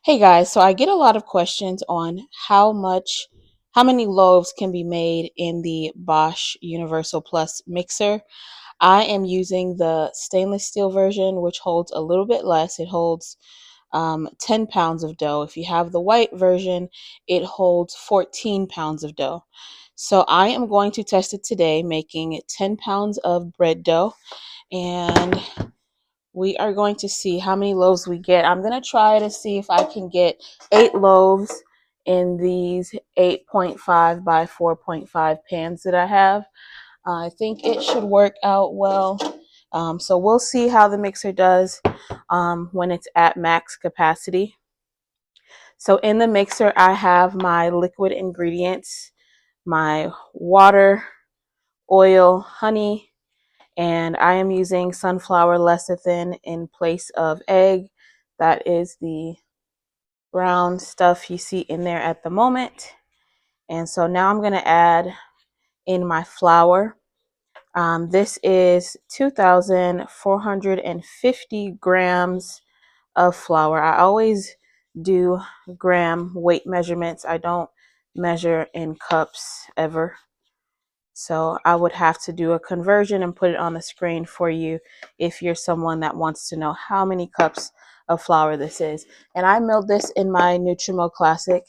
Hey guys, so I get a lot of questions on how many loaves can be made in the Bosch Universal Plus mixer. I am using the stainless steel version, which holds a little bit less. It holds 10 pounds of dough. If you have the white version, it holds 14 pounds of dough. So I am going to test it today, making 10 pounds of bread dough, and we are going to see how many loaves we get. I'm going to try to see if I can get 8 loaves in these 8.5 by 4.5 pans that I have. I think it should work out well. So we'll see how the mixer does when it's at max capacity. So in the mixer, I have my liquid ingredients, my water, oil, honey, and I am using sunflower lecithin in place of egg. That is the brown stuff you see in there at the moment. And so now I'm going to add in my flour. This is 2,450 grams of flour. I always do gram weight measurements. I don't measure in cups ever. So I would have to do a conversion and put it on the screen for you if you're someone that wants to know how many cups of flour this is. And I milled this in my Nutrimo Classic.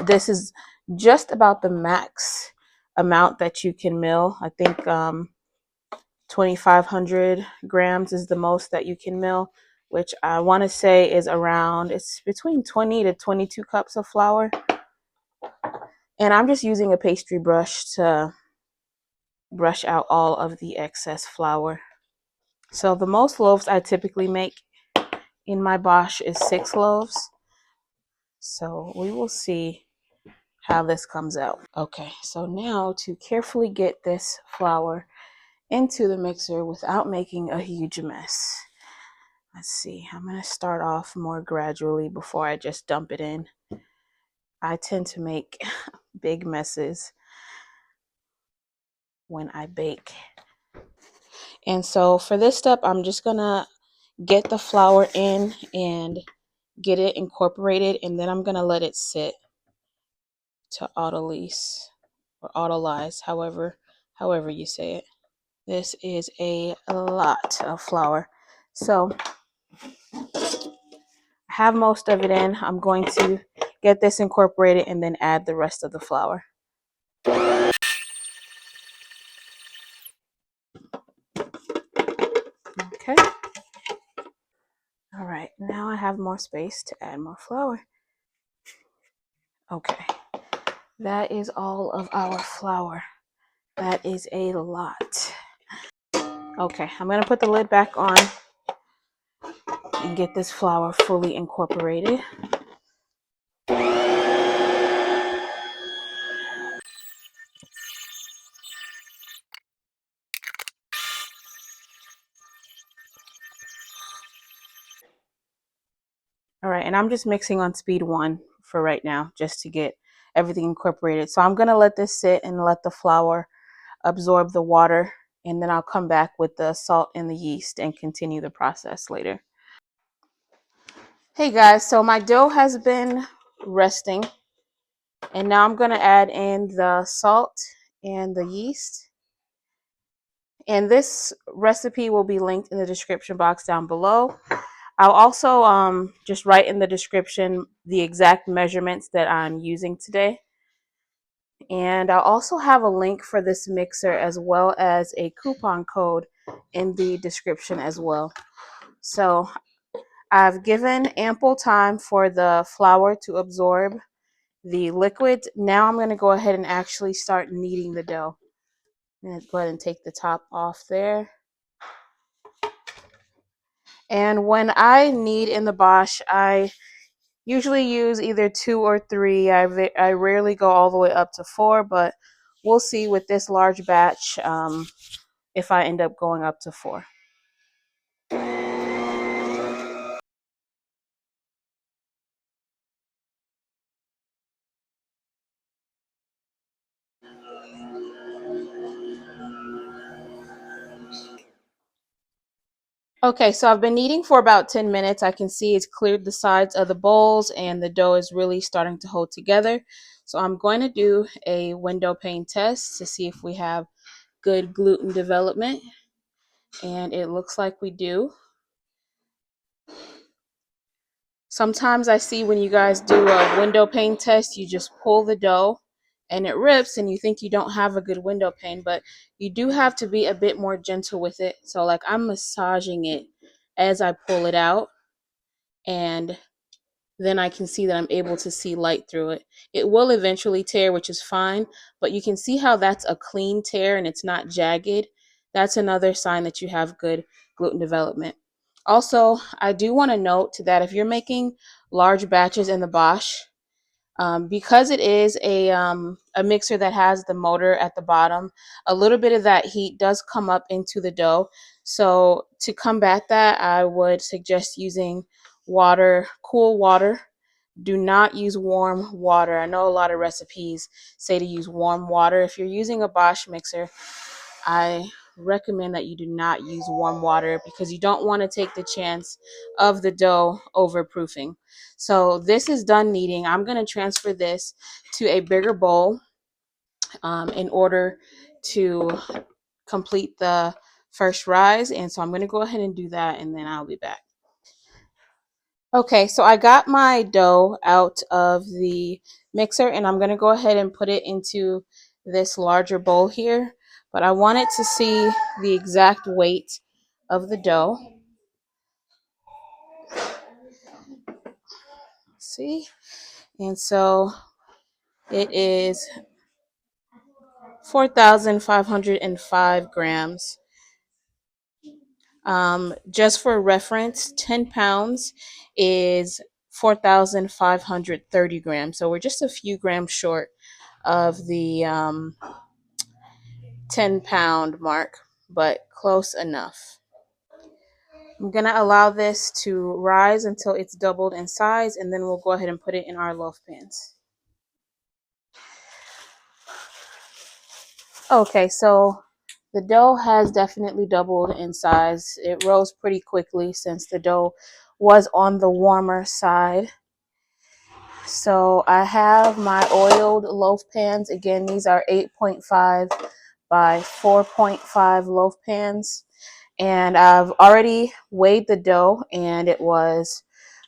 This is just about the max amount that you can mill. I think 2,500 grams is the most that you can mill, which I want to say is around, it's between 20 to 22 cups of flour. And I'm just using a pastry brush to brush out all of the excess flour. So the most loaves I typically make in my Bosch is 6 loaves. So we will see how this comes out. Okay, so now to carefully get this flour into the mixer without making a huge mess. Let's see, I'm going to start off more gradually before I just dump it in. I tend to make big messes when I bake. And so for this step, I'm just going to get the flour in and get it incorporated, and then I'm going to let it sit to autolyse or autolyze, however you say it. This is a lot of flour. So I have most of it in. I'm going to get this incorporated and then add the rest of the flour. Okay. All right, now I have more space to add more flour. Okay, that is all of our flour. That is a lot. Okay, I'm going to put the lid back on and get this flour fully incorporated. All right, and I'm just mixing on speed 1 for right now, just to get everything incorporated. So I'm going to let this sit and let the flour absorb the water, and then I'll come back with the salt and the yeast and continue the process later. Hey guys, so my dough has been resting, and now I'm going to add in the salt and the yeast. And this recipe will be linked in the description box down below. I'll also just write in the description the exact measurements that I'm using today. And I'll also have a link for this mixer as well as a coupon code in the description as well. So I've given ample time for the flour to absorb the liquid. Now I'm going to go ahead and actually start kneading the dough. I'm going to go ahead and take the top off there. And when I knead in the Bosch, I usually use either 2 or 3. I rarely go all the way up to 4, but we'll see with this large batch if I end up going up to 4. Okay, so I've been kneading for about 10 minutes. I can see it's cleared the sides of the bowls and the dough is really starting to hold together. So I'm going to do a window pane test to see if we have good gluten development. And it looks like we do. Sometimes I see when you guys do a window pane test, you just pull the dough and it rips and you think you don't have a good window pane, but you do have to be a bit more gentle with it. So like I'm massaging it as I pull it out, and then I can see that I'm able to see light through it. It will eventually tear, which is fine, but you can see how that's a clean tear and it's not jagged. That's another sign that you have good gluten development. Also, I do want to note that if you're making large batches in the Bosch, because it is a mixer that has the motor at the bottom, a little bit of that heat does come up into the dough. So to combat that, I would suggest using water, cool water. Do not use warm water. I know a lot of recipes say to use warm water. If you're using a Bosch mixer, I recommend that you do not use warm water because you don't want to take the chance of the dough overproofing. So this is done kneading. I'm going to transfer this to a bigger bowl in order to complete the first rise. And so I'm going to go ahead and do that, and then I'll be back. Okay, so I got my dough out of the mixer and I'm going to go ahead and put it into this larger bowl here. But I wanted to see the exact weight of the dough. See? And so it is 4,505 grams. Just for reference, 10 pounds is 4,530 grams. So we're just a few grams short of the 10-pound mark, but close enough. I'm going to allow this to rise until it's doubled in size, and then we'll go ahead and put it in our loaf pans. Okay, so the dough has definitely doubled in size. It rose pretty quickly since the dough was on the warmer side. So I have my oiled loaf pans. Again, these are 8.5 by 4.5 loaf pans. And I've already weighed the dough, and it was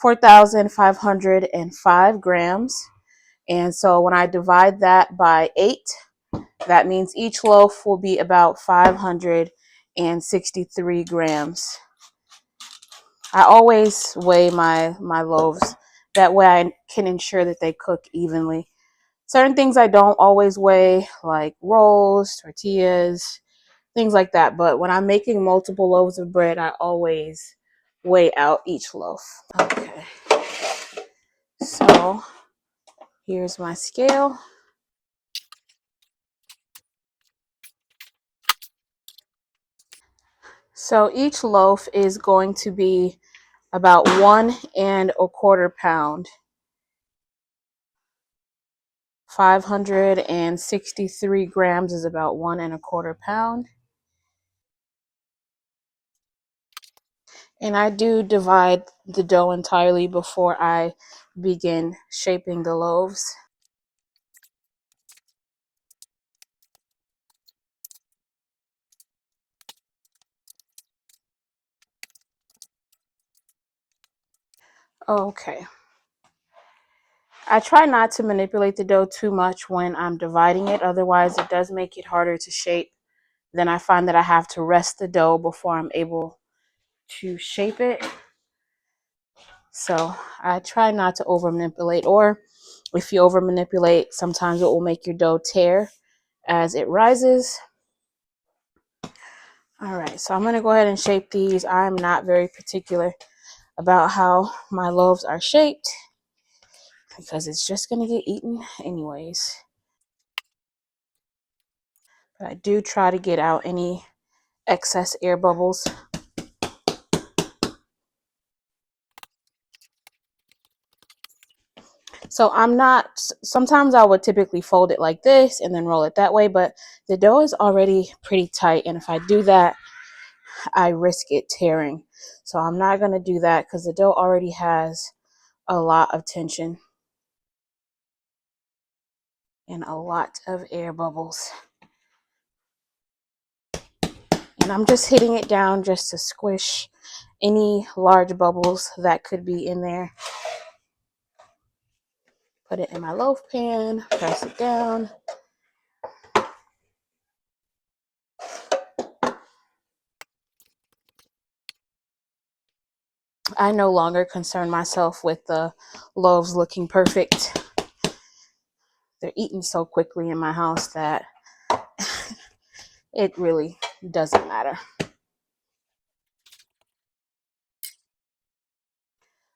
4,505 grams. And so when I divide that by 8, that means each loaf will be about 563 grams. I always weigh my loaves. That way I can ensure that they cook evenly. Certain things I don't always weigh, like rolls, tortillas, things like that. But when I'm making multiple loaves of bread, I always weigh out each loaf. Okay, so here's my scale. So each loaf is going to be about 1¼ pound. 563 grams is about 1¼ pound. And I do divide the dough entirely before I begin shaping the loaves. Okay. I try not to manipulate the dough too much when I'm dividing it, otherwise it does make it harder to shape. Then I find that I have to rest the dough before I'm able to shape it. So I try not to over manipulate, or if you over manipulate, sometimes it will make your dough tear as it rises. All right, so I'm going to go ahead and shape these. I'm not very particular about how my loaves are shaped because it's just going to get eaten anyways. But I do try to get out any excess air bubbles. So I'm not, sometimes I would typically fold it like this and then roll it that way, but the dough is already pretty tight. And if I do that, I risk it tearing. So I'm not going to do that because the dough already has a lot of tension and a lot of air bubbles. And I'm just hitting it down just to squish any large bubbles that could be in there. Put it in my loaf pan, press it down. I no longer concern myself with the loaves looking perfect. They're eaten so quickly in my house that it really doesn't matter.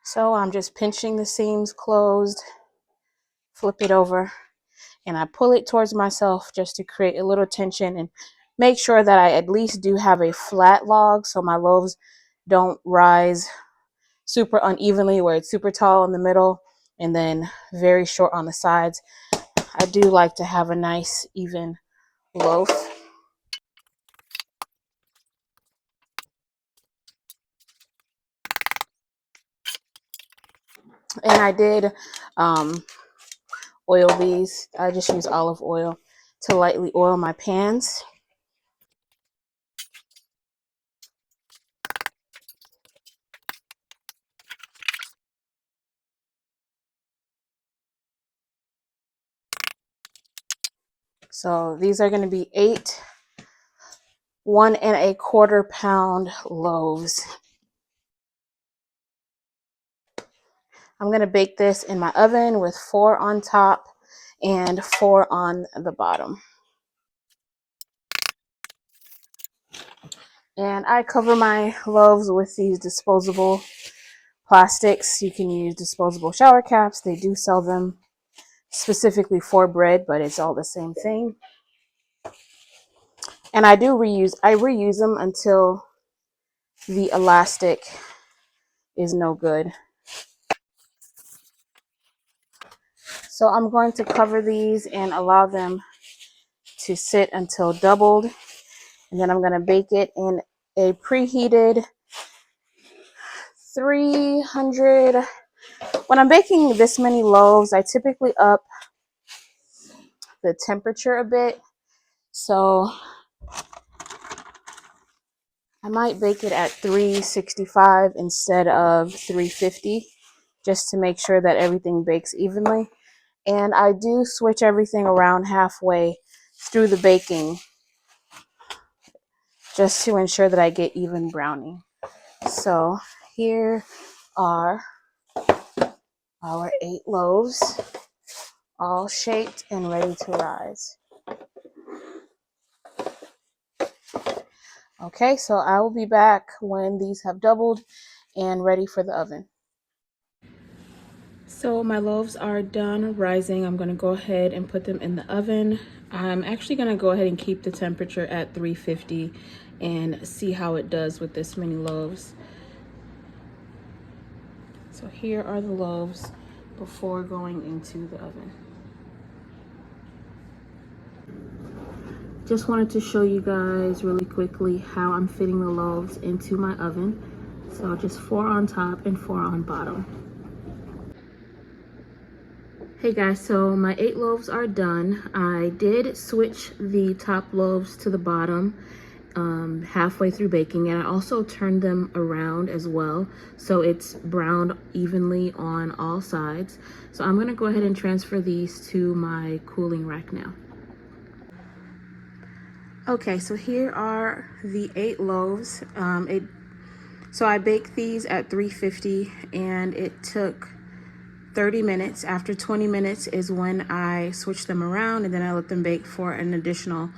So I'm just pinching the seams closed, flip it over, and I pull it towards myself just to create a little tension and make sure that I at least do have a flat log so my loaves don't rise super unevenly where it's super tall in the middle and then very short on the sides. I do like to have a nice even loaf. And I did oil these. I just use olive oil to lightly oil my pans. So these are going to be 8 1 1/4 pound loaves. I'm going to bake this in my oven with 4 on top and 4 on the bottom. And I cover my loaves with these disposable plastics. You can use disposable shower caps. They do sell them specifically for bread, but it's all the same thing. And I reuse them until the elastic is no good. So I'm going to cover these and allow them to sit until doubled. And then I'm going to bake it in a preheated 300. When I'm baking this many loaves, I typically up the temperature a bit. So I might bake it at 365 instead of 350, just to make sure that everything bakes evenly. And I do switch everything around halfway through the baking just to ensure that I get even browning. So here are our 8 loaves, all shaped and ready to rise. Okay, so I will be back when these have doubled and ready for the oven. So my loaves are done rising. I'm going to go ahead and put them in the oven. I'm actually going to go ahead and keep the temperature at 350 and see how it does with this many loaves. So here are the loaves before going into the oven. Just wanted to show you guys really quickly how I'm fitting the loaves into my oven. So just 4 on top and 4 on bottom. Hey guys, so my 8 loaves are done. I did switch the top loaves to the bottom halfway through baking, and I also turned them around as well so it's browned evenly on all sides. So I'm going to go ahead and transfer these to my cooling rack now. Okay, so here are the 8 loaves. So I baked these at 350 and it took 30 minutes. After 20 minutes is when I switched them around, and then I let them bake for an additional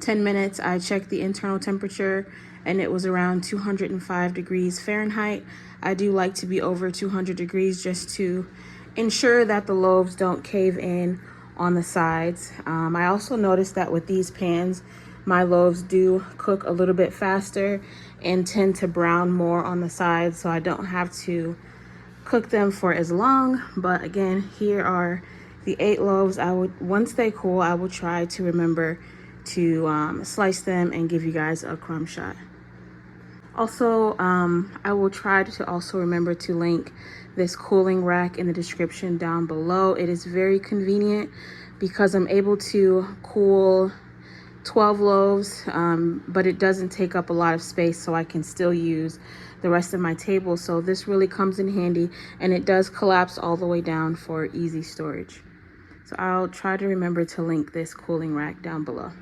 10 minutes. I checked the internal temperature and it was around 205 degrees Fahrenheit. I do like to be over 200 degrees just to ensure that the loaves don't cave in on the sides. I also noticed that with these pans, my loaves do cook a little bit faster and tend to brown more on the sides, so I don't have to cook them for as long. But again, here are the 8 loaves. Once they cool, I will try to remember to slice them and give you guys a crumb shot. Also, I will try to also remember to link this cooling rack in the description down below. It is very convenient because I'm able to cool 12 loaves, but it doesn't take up a lot of space, so I can still use the rest of my table. So this really comes in handy, and it does collapse all the way down for easy storage. So I'll try to remember to link this cooling rack down below.